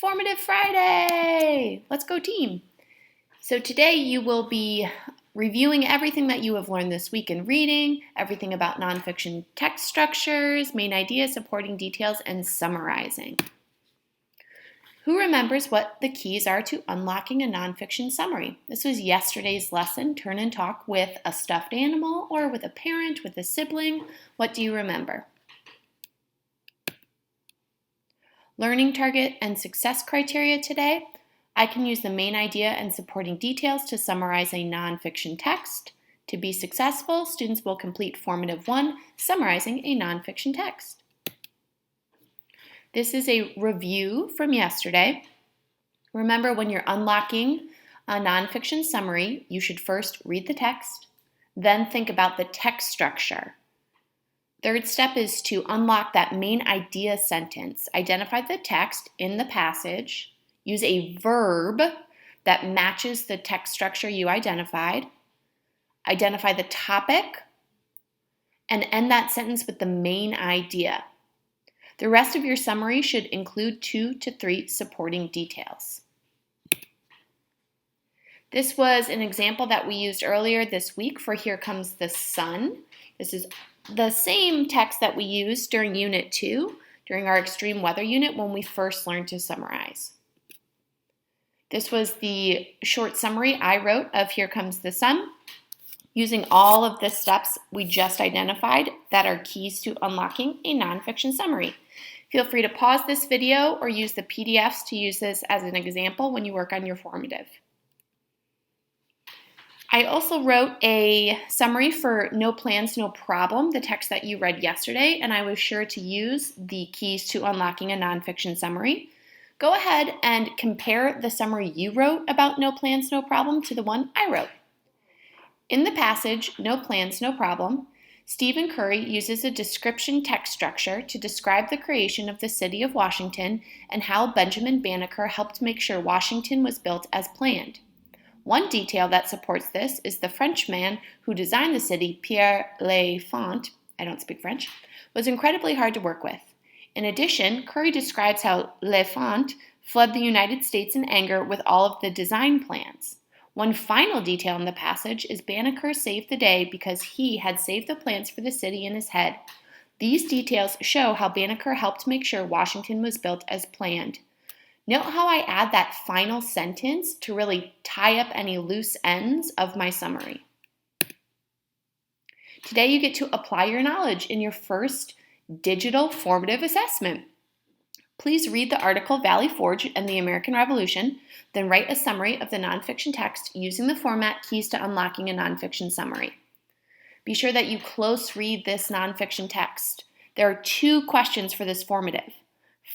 Formative Friday! Let's go team! So today you will be reviewing everything that you have learned this week in reading, everything about nonfiction text structures, main ideas, supporting details, and summarizing. Who remembers what the keys are to unlocking a nonfiction summary? This was yesterday's lesson, turn and talk with a stuffed animal or with a parent, with a sibling. What do you remember? Learning target and success criteria today. I can use the main idea and supporting details to summarize a nonfiction text. To be successful, students will complete Formative 1, summarizing a nonfiction text. This is a review from yesterday. Remember, when you're unlocking a nonfiction summary, you should first read the text, then think about the text structure. Third step is to unlock that main idea sentence. Identify the text in the passage. Use a verb that matches the text structure you identified. Identify the topic and end that sentence with the main idea. The rest of your summary should include 2 to 3 supporting details. This was an example that we used earlier this week for Here Comes the Sun. This is the same text that we used during Unit 2, during our extreme weather unit when we first learned to summarize. This was the short summary I wrote of Here Comes the Sun, using all of the steps we just identified that are keys to unlocking a nonfiction summary. Feel free to pause this video or use the PDFs to use this as an example when you work on your formative. I also wrote a summary for No Plans, No Problem, the text that you read yesterday, and I was sure to use the keys to unlocking a nonfiction summary. Go ahead and compare the summary you wrote about No Plans, No Problem to the one I wrote. In the passage, No Plans, No Problem, Stephen Curry uses a description text structure to describe the creation of the city of Washington and how Benjamin Banneker helped make sure Washington was built as planned. One detail that supports this is the Frenchman who designed the city, Pierre L'Enfant, I don't speak French, was incredibly hard to work with. In addition, Curry describes how L'Enfant fled the United States in anger with all of the design plans. One final detail in the passage is Banneker saved the day because he had saved the plans for the city in his head. These details show how Banneker helped make sure Washington was built as planned. Note how I add that final sentence to really tie up any loose ends of my summary. Today you get to apply your knowledge in your first digital formative assessment. Please read the article Valley Forge and the American Revolution, then write a summary of the nonfiction text using the format Keys to Unlocking a Nonfiction Summary. Be sure that you close read this nonfiction text. There are 2 questions for this formative.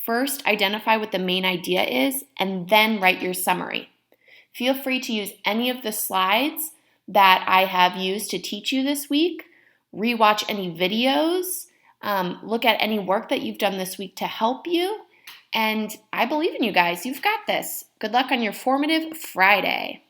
First, identify what the main idea is, and then write your summary. Feel free to use any of the slides that I have used to teach you this week. Rewatch any videos. Look at any work that you've done this week to help you. And I believe in you guys. You've got this. Good luck on your Formative Friday.